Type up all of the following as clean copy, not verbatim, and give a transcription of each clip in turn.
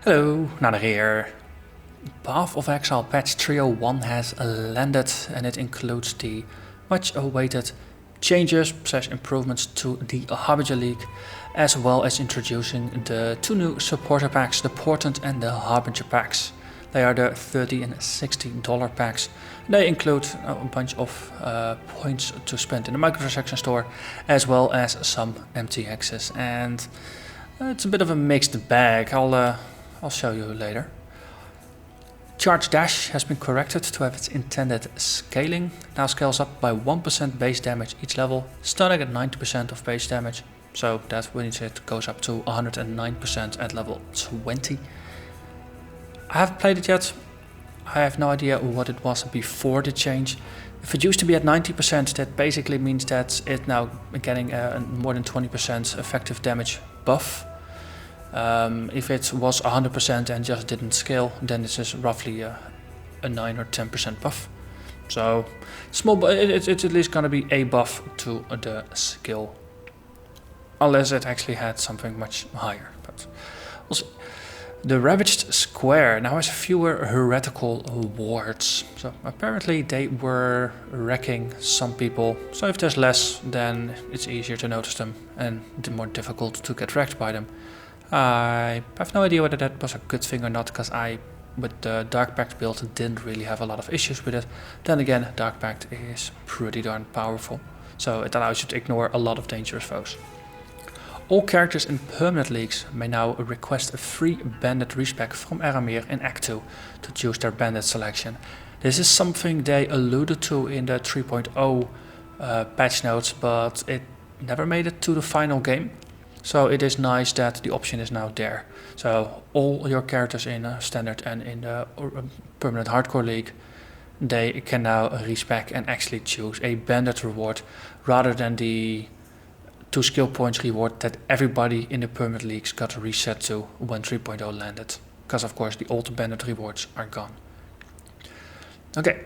Hello, Narnach here. Path of Exile patch 301 has landed and it includes the much awaited changes / improvements to the Harbinger League, as well as introducing the two new supporter packs, the Portent and the Harbinger packs. They are the $30 and $60 packs. They include a bunch of points to spend in the microtransaction store, as well as some empty access, and it's a bit of a mixed bag. I'll show you later. Charge Dash has been corrected to have its intended scaling. Now scales up by 1% base damage each level, starting at 90% of base damage. So that means it goes up to 109% at level 20. I haven't played it yet. I have no idea what it was before the change. If it used to be at 90%, that basically means that it's now getting a more than 20% effective damage buff. If it was 100% and just didn't scale, then this is roughly a 9 or 10% buff. So small, but it's at least gonna be a buff to the skill, unless it actually had something much higher. But also, the Ravaged Square now has fewer heretical wards. So apparently they were wrecking some people. So if there's less, then it's easier to notice them and more difficult to get wrecked by them. I have no idea whether that was a good thing or not, because I, with the Dark Pact build, didn't really have a lot of issues with it. Then again, Dark Pact is pretty darn powerful, so it allows you to ignore a lot of dangerous foes. All characters in permanent leagues may now request a free bandit respec from Aramir in Act 2 to choose their bandit selection. This is something they alluded to in the 3.0 patch notes, but it never made it to the final game. So it is nice that the option is now there. So all your characters in Standard and in the Permanent Hardcore League, they can now respec and actually choose a bandit reward rather than the 2 skill points reward that everybody in the Permanent Leagues got reset to when 3.0 landed. Because of course the old bandit rewards are gone. Okay,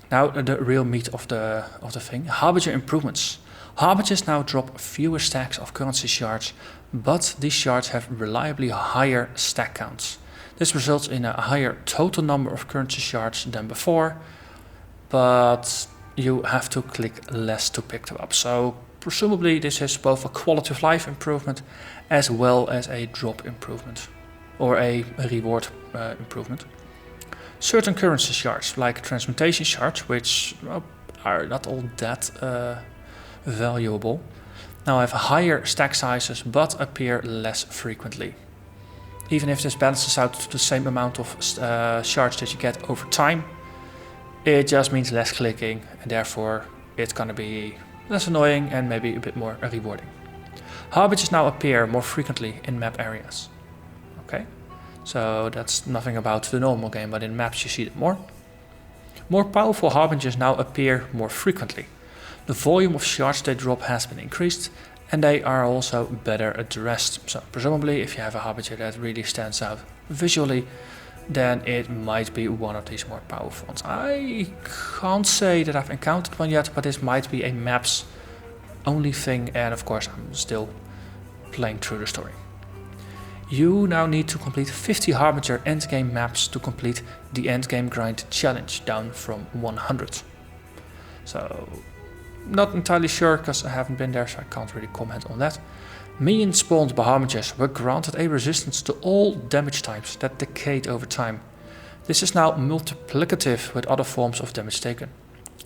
now the real meat of the thing. Harbinger improvements. Harbingers now drop fewer stacks of currency shards, but these shards have reliably higher stack counts. This results in a higher total number of currency shards than before, but you have to click less to pick them up. So presumably this is both a quality of life improvement as well as a drop improvement, or a reward improvement. Certain currency shards, like transmutation shards, which are not all that valuable, now have higher stack sizes but appear less frequently. Even if this balances out to the same amount of shards that you get over time, it just means less clicking, and therefore it's gonna be less annoying and maybe a bit more rewarding. Harbingers now appear more frequently in map areas. Okay, so that's nothing about the normal game, but in maps you see it more. More powerful Harbingers now appear more frequently. The volume of shards they drop has been increased, and they are also better addressed. So presumably if you have a Harbinger that really stands out visually, then it might be one of these more powerful ones. I can't say that I've encountered one yet, but this might be a maps only thing, and of course I'm still playing through the story. You now need to complete 50 Harbinger endgame maps to complete the endgame grind challenge, down from 100. So not entirely sure, because I haven't been there, so I can't really comment on that. Minions spawned by Harbingers were granted a resistance to all damage types that decayed over time. This is now multiplicative with other forms of damage taken.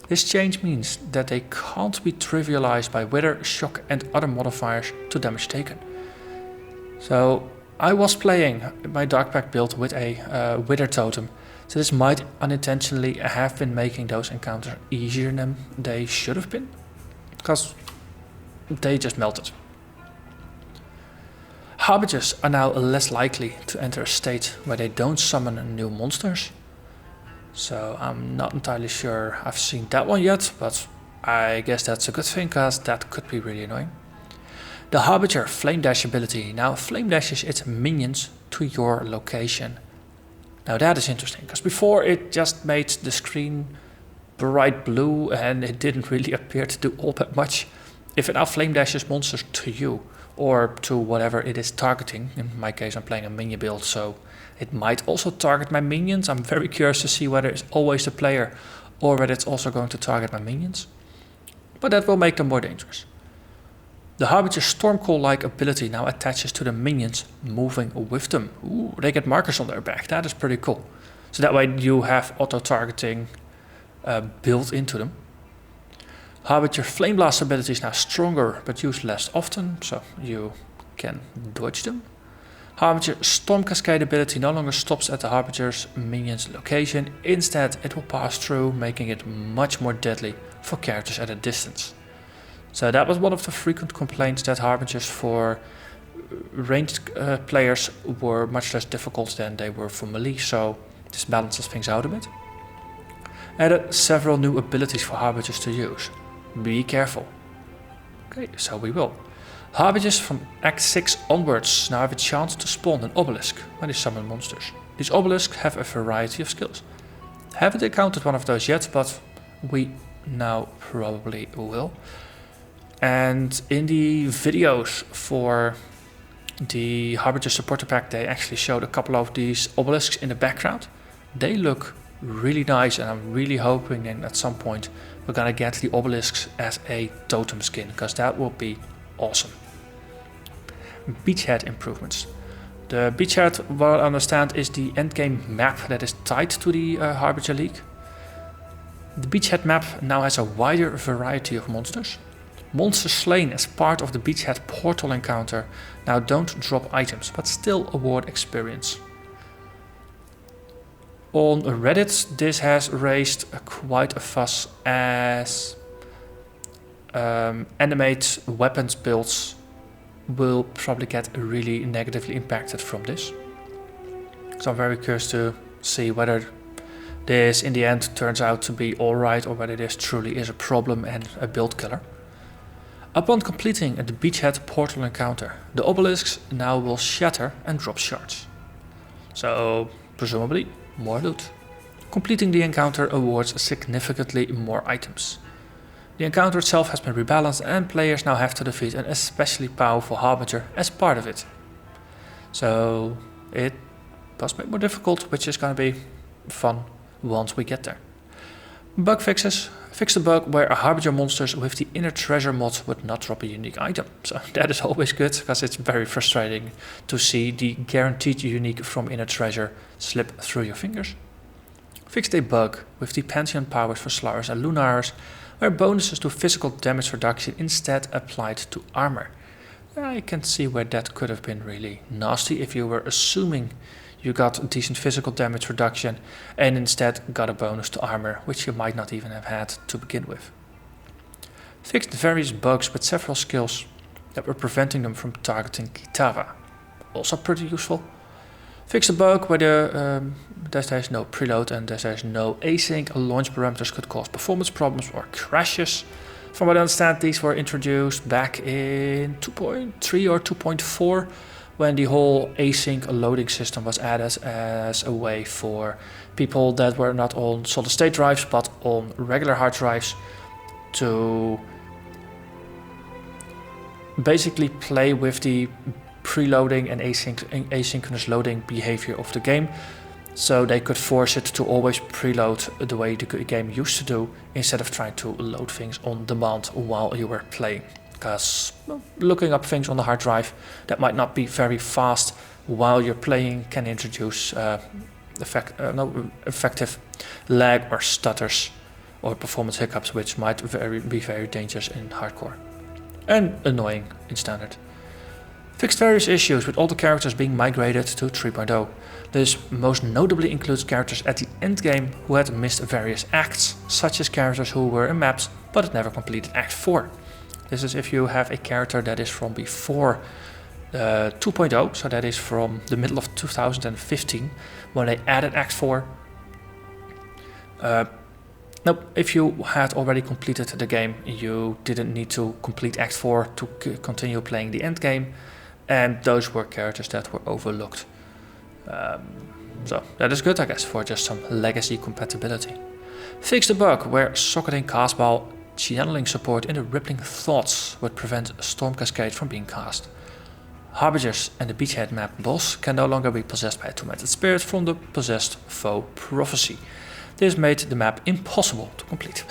This change means that they can't be trivialized by wither, shock and other modifiers to damage taken. So I was playing my Dark Pact build with a wither totem, so this might unintentionally have been making those encounters easier than they should have been, because they just melted. Harbingers are now less likely to enter a state where they don't summon new monsters. So I'm not entirely sure I've seen that one yet, but I guess that's a good thing, because that could be really annoying. The Harbinger Flame Dash ability now flame dashes its minions to your location. Now that is interesting, because before it just made the screen bright blue and it didn't really appear to do all that much. If it now flame dashes monsters to you, or to whatever it is targeting. In my case, I'm playing a minion build, so it might also target my minions. I'm very curious to see whether it's always the player or whether it's also going to target my minions. But that will make them more dangerous. The Harbinger Stormcall-like ability now attaches to the minions moving with them. Ooh, they get markers on their back. That is pretty cool. So that way you have auto-targeting built into them. Harbinger Flame Blast ability is now stronger but used less often, so you can dodge them. Harbinger Storm Cascade ability no longer stops at the Harbinger's minion's location. Instead, it will pass through, making it much more deadly for characters at a distance. So that was one of the frequent complaints, that Harbingers for ranged players were much less difficult than they were for melee, so this balances things out a bit. Added several new abilities for Harbingers to use. Be careful. Okay, so we will. Harbingers from Act 6 onwards now have a chance to spawn an obelisk when they summon monsters. These obelisks have a variety of skills. Haven't encountered one of those yet, but we now probably will. And in the videos for the Harbinger supporter pack, they actually showed a couple of these obelisks in the background. They look really nice, and I'm really hoping that at some point we're gonna get the obelisks as a totem skin, because that will be awesome. Beachhead improvements. The beachhead, what I understand, is the endgame map that is tied to the Harbinger League. The beachhead map now has a wider variety of monsters. Monsters slain as part of the beachhead portal encounter now don't drop items, but still award experience. On Reddit, this has raised quite a fuss, as animate weapons builds will probably get really negatively impacted from this. So I'm very curious to see whether this in the end turns out to be alright, or whether this truly is a problem and a build killer. Upon completing the beachhead portal encounter, the obelisks now will shatter and drop shards. So presumably more loot. Completing the encounter awards significantly more items. The encounter itself has been rebalanced, and players now have to defeat an especially powerful Harbinger as part of it. So it does make more difficult, which is going to be fun once we get there. Bug fixes. Fix the bug where a Harbinger monsters with the inner treasure mod would not drop a unique item. So that is always good, because it's very frustrating to see the guaranteed unique from inner treasure slip through your fingers. Fixed a bug with the Pantheon powers for Slayers and Lunars, where bonuses to physical damage reduction instead applied to armor. I can see where that could have been really nasty if you were assuming you got decent physical damage reduction and instead got a bonus to armor, which you might not even have had to begin with. Fixed various bugs with several skills that were preventing them from targeting Kitava. Also pretty useful. Fixed a bug where there's no preload and there's no async. Launch parameters could cause performance problems or crashes. From what I understand, these were introduced back in 2.3 or 2.4, when the whole async loading system was added as a way for people that were not on solid state drives but on regular hard drives to basically play with the preloading and asynchronous loading behavior of the game, so they could force it to always preload the way the game used to do, instead of trying to load things on demand while you were playing. Because looking up things on the hard drive that might not be very fast while you're playing can introduce effective lag or stutters or performance hiccups, which might be very dangerous in hardcore and annoying in standard. Fixed various issues with all the characters being migrated to 3.0. This most notably includes characters at the endgame who had missed various acts, such as characters who were in maps but had never completed Act 4. This is if you have a character that is from before 2.0, so that is from the middle of 2015, when they added Act 4. Nope, if you had already completed the game, you didn't need to complete Act 4 to continue playing the endgame, and those were characters that were overlooked. So that is good, I guess, for just some legacy compatibility. Fix the bug where socketing castball channeling support in the Rippling Thoughts would prevent Storm Cascade from being cast. Harbingers and the Beachhead map boss can no longer be possessed by a tormented spirit from the possessed foe prophecy. This made the map impossible to complete.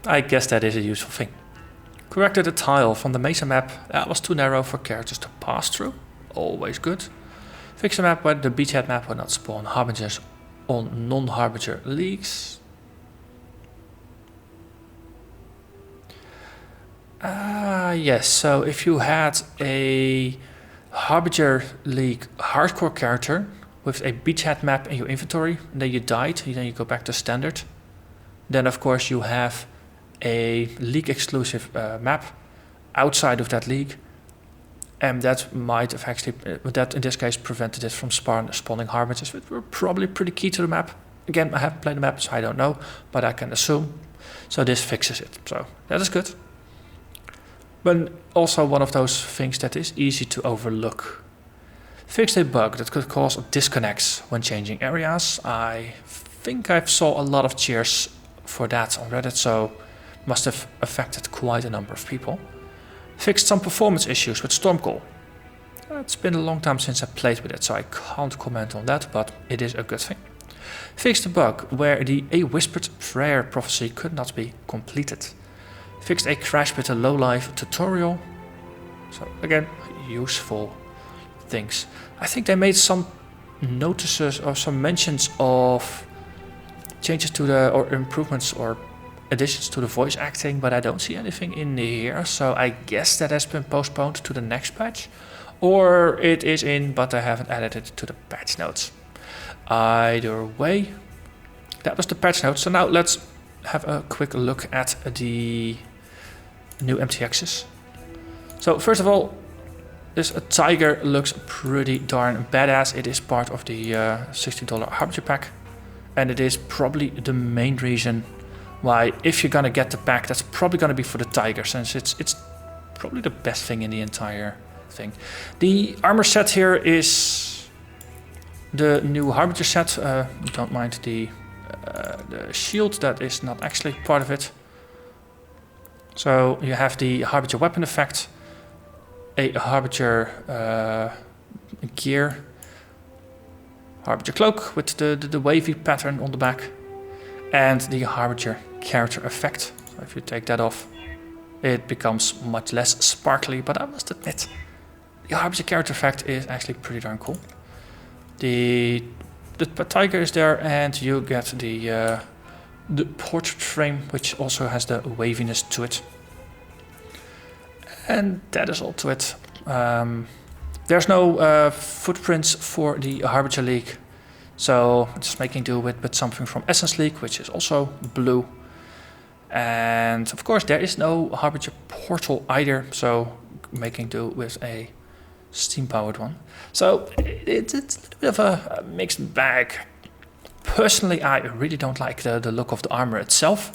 I guess that is a useful thing. Corrected a tile from the Mesa map that was too narrow for characters to pass through. Always good. Fixed a map where the Beachhead map would not spawn Harbingers on non-Harbinger leagues. Yes, so if you had a Harbinger League hardcore character with a Beachhead map in your inventory, and then you died, and then you go back to standard, then of course you have a league exclusive map outside of that league, and that might have actually, that in this case prevented it from spawning Harbingers, which were probably pretty key to the map. Again, I haven't played the map, so I don't know, but I can assume. So this fixes it, so that is good. But also one of those things that is easy to overlook. Fixed a bug that could cause disconnects when changing areas. I think I saw a lot of cheers for that on Reddit, so must have affected quite a number of people. Fixed some performance issues with Stormcall. It's been a long time since I played with it, so I can't comment on that, but it is a good thing. Fixed a bug where a whispered prayer prophecy could not be completed. Fixed a crash with a low-life tutorial. So again, useful things. I think they made some notices or some mentions of changes to the, or improvements or additions to the voice acting, but I don't see anything in here, so I guess that has been postponed to the next patch. Or it is in, but I haven't added it to the patch notes. Either way, that was the patch notes. So now let's have a quick look at the new MTXs. So first of all, this tiger looks pretty darn badass. It is part of the $60 Harbinger pack, and it is probably the main reason why, if you're gonna get the pack, that's probably gonna be for the tiger, since it's probably the best thing in the entire thing. The armor set here is the new Harbinger set. Don't mind the shield, that is not actually part of it. So you have the Harbinger weapon effect, a Harbinger gear, Harbinger cloak with the wavy pattern on the back, and the Harbinger character effect. So if you take that off, it becomes much less sparkly, but I must admit, the Harbinger character effect is actually pretty darn cool. The tiger is there, and you get the portrait frame, which also has the waviness to it. And that is all to it. There's no footprints for the Harbinger League, so just making do with something from Essence League, which is also blue. And of course there is no Harbinger portal either, so making do with a steam-powered one. So it's a little bit of a mixed bag. Personally, I really don't like the look of the armor itself.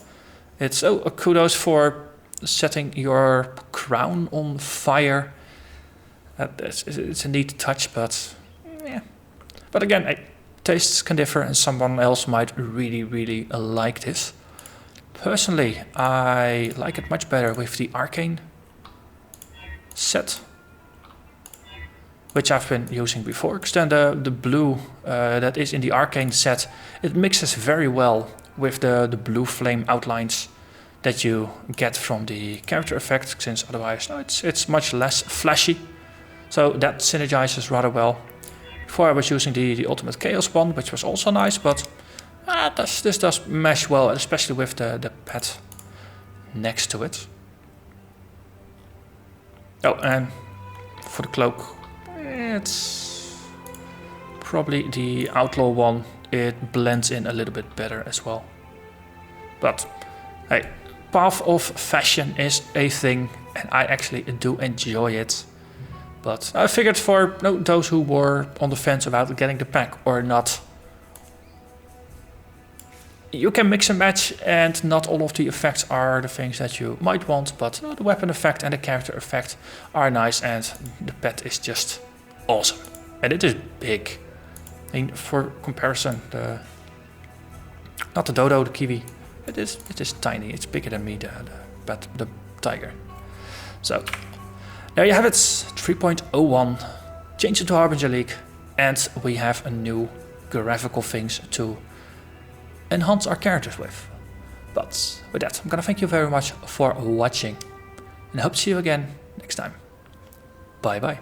It's kudos for setting your crown on fire. It's a neat touch, but yeah. But again, tastes can differ, and someone else might really like this. Personally, I like it much better with the Arcane set, which I've been using before, because then the blue that is in the Arcane set, it mixes very well with the blue flame outlines that you get from the character effect, since otherwise it's much less flashy. So that synergizes rather well. Before I was using the Ultimate Chaos one, which was also nice, but this does mesh well, especially with the pet next to it. Oh, and for the cloak, it's probably the Outlaw one. It blends in a little bit better as well. But hey, path of fashion is a thing, and I actually do enjoy it. But I figured for those who were on the fence about getting the pack or not, you can mix and match, and not all of the effects are the things that you might want, but the weapon effect and the character effect are nice, and the pet is just awesome. And it is big. I mean, for comparison, not the dodo, the kiwi, it is tiny. It's bigger than me, the tiger. So There you have it, 3.01, change into Harbinger League, and we have a new graphical things to enhance our characters with. But with that, I'm gonna thank you very much for watching, and I hope to see you again next time. Bye bye.